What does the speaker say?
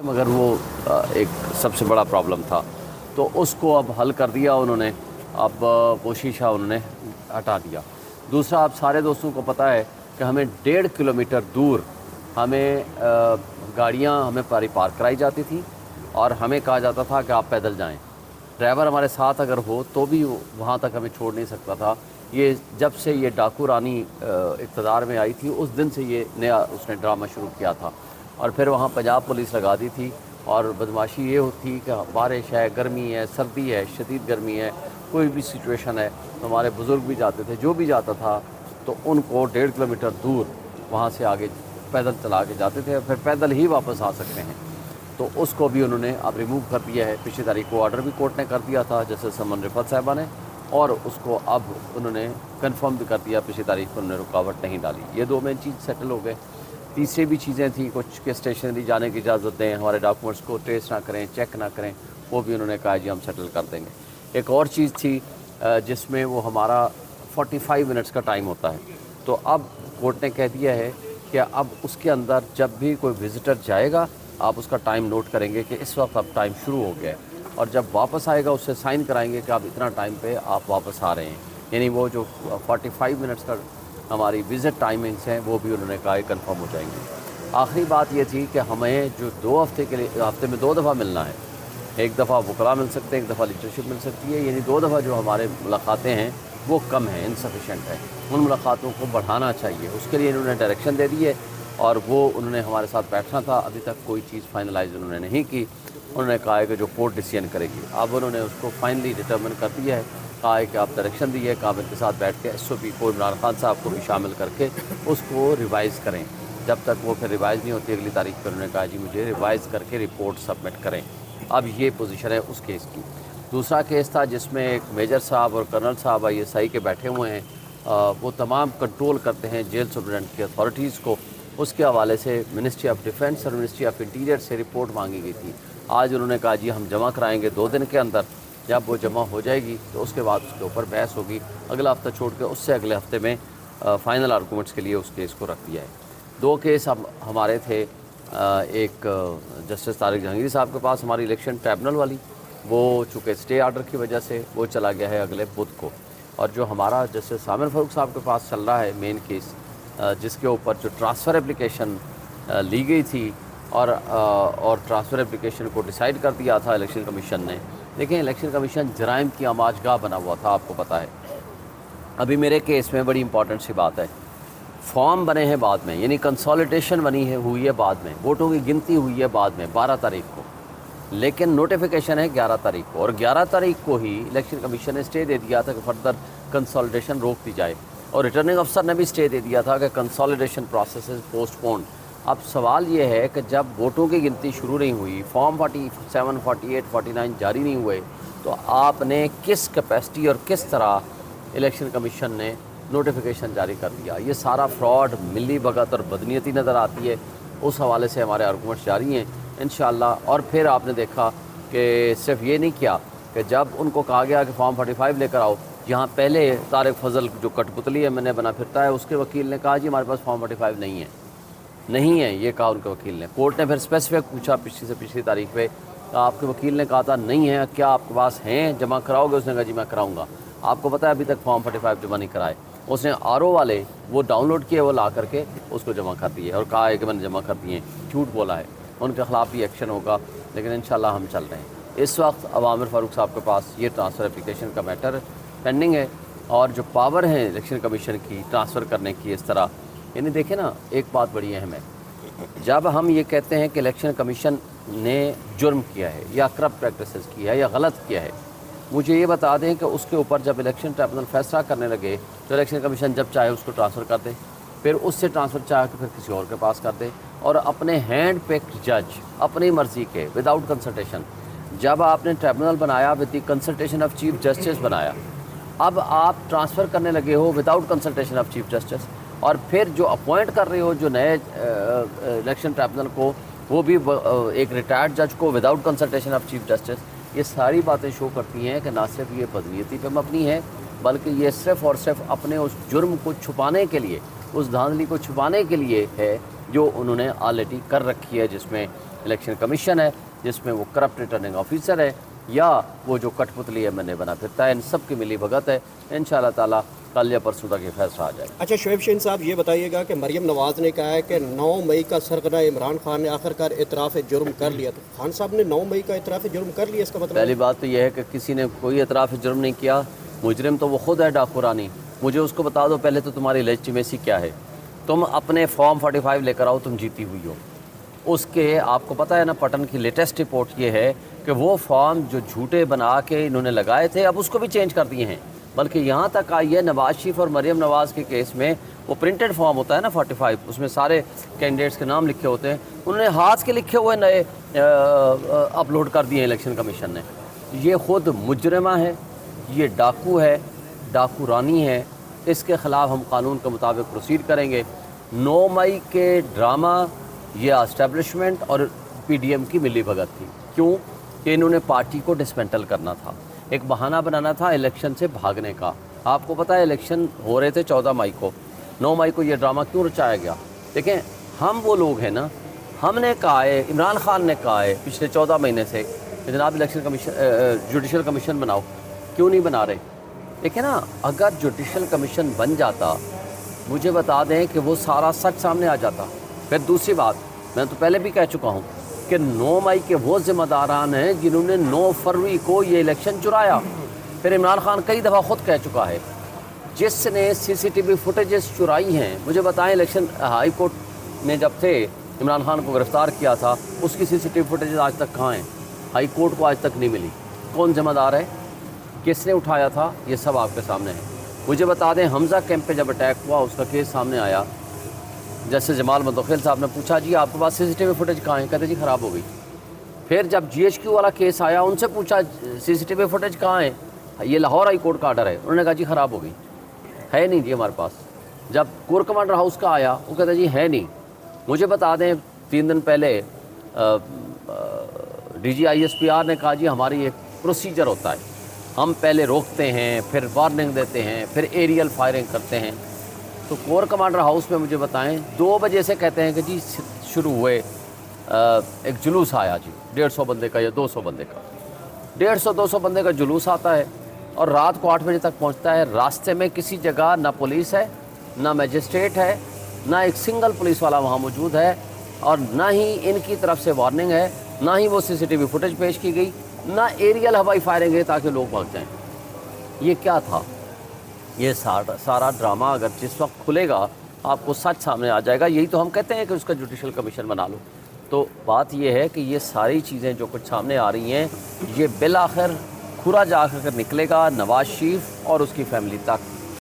मगर वो एक सबसे बड़ा प्रॉब्लम था, तो उसको अब हल कर दिया उन्होंने। अब वो शीशा उन्होंने हटा दिया। दूसरा, आप सारे दोस्तों को पता है कि हमें 1.5 किलोमीटर दूर हमें गाड़ियाँ हमें पार्क कराई जाती थी और हमें कहा जाता था कि आप पैदल जाएं। ड्राइवर हमारे साथ अगर हो तो भी वहाँ तक हमें छोड़ नहीं सकता था। ये जब से ये डाकू रानी इक़्तिदार में आई थी उस दिन से ये नया उसने ड्रामा शुरू किया था। और फिर वहाँ पंजाब पुलिस लगा दी थी और बदमाशी ये होती कि बारिश है, गर्मी है, सर्दी है, शदीद गर्मी है, कोई भी सिचुएशन है तो हमारे बुज़ुर्ग भी जाते थे, जो भी जाता था तो उनको 1.5 किलोमीटर दूर वहाँ से आगे पैदल चला के जाते थे, फिर पैदल ही वापस आ सकते हैं। तो उसको भी उन्होंने अब रिमूव कर दिया है। पिछली तारीख को ऑर्डर भी कोर्ट ने कर दिया था जैसे समन रिफत साहिबा ने, और उसको अब उन्होंने कंफर्म भी कर दिया, पिछली तारीख को उन्होंने रुकावट नहीं डाली। ये 2 मेन चीज़ सेटल हो गए। तीसरी भी चीज़ें थी, कुछ के स्टेशनरी जाने की इजाज़त दें, हमारे डॉक्यूमेंट्स को ट्रेस ना करें, चेक ना करें, वो भी उन्होंने कहा जी हम सेटल कर देंगे। एक और चीज़ थी जिसमें वो हमारा 45 मिनट्स का टाइम होता है, तो अब कोर्ट ने कह दिया है कि अब उसके अंदर जब भी कोई विज़िटर जाएगा आप उसका टाइम नोट करेंगे कि इस वक्त अब टाइम शुरू हो गया है, और जब वापस आएगा उससे साइन कराएंगे कि आप इतना टाइम पे आप वापस आ रहे हैं। यानी वो जो 45 मिनट्स का हमारी विज़िट टाइमिंग्स हैं वो भी उन्होंने कहा कंफर्म हो जाएंगी। आखिरी बात ये थी कि हमें जो 2 हफ्ते के लिए हफ्ते में 2 दफ़ा मिलना है, एक दफ़ा वकला मिल सकते हैं, एक दफ़ा लीडरशिप मिल सकती है, यानी 2 दफ़ा जो हमारे मुलाकातें हैं वो कम है, इनसफिशेंट है। उन मुलाकातों को बढ़ाना चाहिए, उसके लिए इन्होंने डायरेक्शन दे दी है और वो उन्होंने हमारे साथ बैठना था। अभी तक कोई चीज़ फाइनलाइज उन्होंने नहीं की। उन्होंने कहा है कि जो कोर्ट डिसीजन करेगी, अब उन्होंने उसको फाइनली डिटर्मिन कर दिया है। कहा है कि आप डायरेक्शन दी है कि आप इनके साथ बैठ के SOP को इमरान खान साहब को भी शामिल करके उसको रिवाइज़ करें। जब तक वो फिर रिवाइज़ नहीं होती अगली तारीख पर उन्होंने कहा जी मुझे रिवाइज़ करके रिपोर्ट सबमिट करें। अब ये पोजीशन है उस केस की। दूसरा केस था जिसमें एक मेजर साहब और कर्नल साहब ISI के बैठे हुए हैं, वो तमाम कंट्रोल करते हैं जेल सुपरिटेंडेंट की अथॉरिटीज़ को। उसके हवाले से मिनिस्ट्री ऑफ डिफेंस और मिनिस्ट्री ऑफ इंटीरियर से रिपोर्ट मांगी गई थी। आज उन्होंने कहा जी हम जमा कराएंगे 2 दिन के अंदर। जब वो जमा हो जाएगी तो उसके बाद उसके ऊपर बहस होगी। अगला हफ्ता छोड़ के उससे अगले हफ्ते में फ़ाइनल आर्गूमेंट्स के लिए उस केस को रख दिया है। 2 केस हमारे थे, एक जस्टिस तारिक जहांगीर साहब के पास हमारी इलेक्शन ट्राइब्यूनल वाली, वो चूँकि स्टे आर्डर की वजह से वो चला गया है अगले बुध को। और जो हमारा जस्टिस सामिर फ़ारूक साहब के पास चल रहा है मेन केस, जिसके ऊपर जो ट्रांसफ़र एप्लीकेशन ली गई थी और ट्रांसफ़र एप्लीकेशन को डिसाइड कर दिया था इलेक्शन कमीशन ने। देखें, इलेक्शन कमीशन जराइम की आमाजगाह बना हुआ था, आपको पता है। अभी मेरे केस में बड़ी इंपॉर्टेंट सी बात है, फॉर्म बने हैं बाद में, यानी कंसोलिडेशन हुई है बाद में, वोटों की गिनती हुई है बाद में 12 तारीख को, लेकिन नोटिफिकेशन है 11 तारीख को। और 11 तारीख को ही इलेक्शन कमीशन ने स्टे दे दिया था कि फर्दर कंसोलिडेशन रोक दी जाए, और रिटर्निंग अफसर ने भी स्टे दे दिया था कि कंसोलिडेशन प्रोसेस इज पोस्टपोन्ड। अब सवाल ये है कि जब वोटों की गिनती शुरू नहीं हुई, फॉर्म 47, 48, 49 जारी नहीं हुए, तो आपने किस कैपेसिटी और किस तरह इलेक्शन कमीशन ने नोटिफिकेशन जारी कर दिया? ये सारा फ्रॉड, मिली भगत और बदनीयती नज़र आती है। उस हवाले से हमारे आर्गूमेंट्स जारी हैं इंशाअल्लाह। और फिर आपने देखा कि सिर्फ ये नहीं किया कि जब उनको कहा गया कि फॉर्म 45 लेकर आओ, यहाँ पहले तारिक फजल जो कठपुतली है मैंने बना फिरता है, उसके वकील ने कहा जी हमारे पास फॉर्म 45 नहीं है, ये कहा उनके वकील ने। कोर्ट ने फिर स्पेसिफिक पूछा पिछली तारीख पे, आपके वकील ने कहा था नहीं है, क्या आपके पास हैं, जमा कराओगे? उसने कहा जी मैं कराऊंगा। आपको पता है अभी तक फॉर्म 45 जमा नहीं कराए। उसने RO वाले वो डाउनलोड किए, वो ला करके उसको जमा कर दिए और कहा है कि मैंने जमा कर दिए। झूठ बोला है, उनके ख़िलाफ़ भी एक्शन होगा, लेकिन इंशाल्लाह हम चल रहे हैं। इस वक्त आमिर फ़ारूक साहब के पास ये ट्रांसफ़र एप्लीकेशन का मैटर पेंडिंग है, और जो पावर है इलेक्शन कमीशन की ट्रांसफ़र करने की इस तरह, यानी देखें ना, एक बात बड़ी अहम है, जब हम ये कहते हैं कि इलेक्शन कमीशन ने जुर्म किया है या करप्ट प्रैक्टिसेस की है या गलत किया है, मुझे ये बता दें कि उसके ऊपर जब इलेक्शन ट्राइब्यूनल फैसला करने लगे तो इलेक्शन कमीशन जब चाहे उसको ट्रांसफ़र कर दे, फिर उससे ट्रांसफ़र चाहे तो फिर किसी और के पास कर दे, और अपने हैंड पिक्ड जज अपनी मर्ज़ी के विदाउट कंसल्टेशन, जब आपने ट्राइब्यूनल बनाया with the consultation of chief justice बनाया, अब आप ट्रांसफ़र करने लगे हो without consultation of chief justice, और फिर जो अपॉइंट कर रहे हो जो नए इलेक्शन ट्राइब्यूनल को, वो भी एक रिटायर्ड जज को without consultation of chief justice. ये सारी बातें शो करती हैं कि ना सिर्फ ये बदनीयती पे मबनी है, बल्कि ये सिर्फ और सिर्फ अपने उस जुर्म को छुपाने के लिए, उस धांधली को छुपाने के लिए है जो उन्होंने ऑलरेडी कर रखी है, जिसमें इलेक्शन कमीशन है जिसमें वो करप्ट रिटर्निंग ऑफिसर है या वो जो कठपुतली एमएनए बना फिरता है, इन सब की मिली भगत है। इंशाअल्लाह ताला कल या परसों तक ये फैसला आ जाएगा। अच्छा शोएब शहीन साहब, ये बताइएगा कि मरियम नवाज़ ने कहा है कि 9 मई का सरगना इमरान खान ने आखिरकार इतराफ़ जुर्म कर लिया, तो खान साहब ने 9 मई का इतराफ़ जुर्म कर लिया, इसका मतलब? पहली बात तो यह है कि किसी ने कोई इतराफ़ जुर्म नहीं किया, मुजरिम तो वो खुद है डाकू रानी। मुझे उसको बता दो पहले तो तुम्हारी लेजिटिमेसी क्या है। तुम अपने फॉर्म 45 लेकर आओ, तुम जीती हुई हो। उसके आपको पता है ना, पटन की लेटेस्ट रिपोर्ट ये है कि वो फॉर्म जो झूठे बना के इन्होंने लगाए थे अब उसको भी चेंज कर दिए हैं। बल्कि यहाँ तक आई है नवाज शरीफ और मरियम नवाज़ के केस में वो प्रिंटेड फॉर्म होता है ना 45, उसमें सारे कैंडिडेट्स के नाम लिखे होते हैं, उन्होंने हाथ के लिखे हुए नए अपलोड कर दिए इलेक्शन कमीशन ने। ये ख़ुद मुजरिमा है, ये डाकू है, डाकू रानी है, इसके ख़िलाफ़ हम कानून के मुताबिक प्रोसीड करेंगे। 9 मई के ड्रामा ये एस्टेब्लिशमेंट और पीडीएम की मिली भगत थी। क्यों कि इन्होंने पार्टी को डिसमेंटल करना था, एक बहाना बनाना था इलेक्शन से भागने का। आपको पता है इलेक्शन हो रहे थे 14 मई को, 9 मई को ये ड्रामा क्यों रचाया गया? देखें, हम वो लोग हैं ना, हमने कहा है, इमरान खान ने कहा है पिछले 14 महीने से कि जनाब इलेक्शन कमीशन जुडिशल कमीशन बनाओ, क्यों नहीं बना रहे? देखें ना, अगर जुडिशल कमीशन बन जाता, मुझे बता दें कि वो सारा सच सामने आ जाता। फिर दूसरी बात, मैं तो पहले भी कह चुका हूँ कि 9 मई के वो ज़िम्मेदारान हैं जिन्होंने 9 फरवरी को ये इलेक्शन चुराया। फिर इमरान खान कई दफ़ा ख़ुद कह चुका है, जिसने सीसीटीवी फुटेजेस चुराई हैं, मुझे बताएं इलेक्शन हाई कोर्ट ने जब थे इमरान खान को गिरफ़्तार किया था, उसकी सीसीटीवी फुटेजेस आज तक कहाँ हैं? हाई कोर्ट को आज तक नहीं मिली। कौन ज़िम्मेदार है, किसने उठाया था, ये सब आपके सामने है। मुझे बता दें, हमज़ा कैंप पे जब अटैक हुआ उसका केस सामने आया, जैसे जमाल मुदखिल साहब ने पूछा जी आपके पास सीसीटीवी फुटेज कहाँ है, कहते जी ख़राब हो गई। फिर जब जीएचक्यू वाला केस आया, उनसे पूछा सीसीटीवी फुटेज कहाँ है, ये लाहौर हाई कोर्ट का आर्डर है, उन्होंने कहा जी ख़राब हो गई, है नहीं जी हमारे पास। जब कोर कमांडर हाउस का आया, वो कहते जी है नहीं। मुझे बता दें 3 दिन पहले DGISPR ने कहा जी हमारी एक प्रोसीजर होता है, हम पहले रोकते हैं, फिर वार्निंग देते हैं, फिर एरियल फायरिंग करते हैं। तो कोर कमांडर हाउस में मुझे बताएं 2 बजे से कहते हैं कि जी शुरू हुए एक जुलूस आया जी 150 बंदे का या 200 बंदे का, 150-200 बंदे का जुलूस आता है और रात को 8 बजे तक पहुंचता है। रास्ते में किसी जगह ना पुलिस है, ना मैजिस्ट्रेट है, ना एक सिंगल पुलिस वाला वहाँ मौजूद है, और ना ही इनकी तरफ से वार्निंग है, ना ही वो सीसीटीवी फुटेज पेश की गई, ना एरियल हवाई फायरिंग है ताकि लोग भाग जाएँ। ये क्या था? ये सारा ड्रामा अगर जिस वक्त खुलेगा आपको सच सामने आ जाएगा। यही तो हम कहते हैं कि उसका जुडिशल कमीशन बना लो। तो बात ये है कि ये सारी चीज़ें जो कुछ सामने आ रही हैं, ये बिल आखिर खुरा जा कर निकलेगा नवाज शरीफ और उसकी फैमिली तक।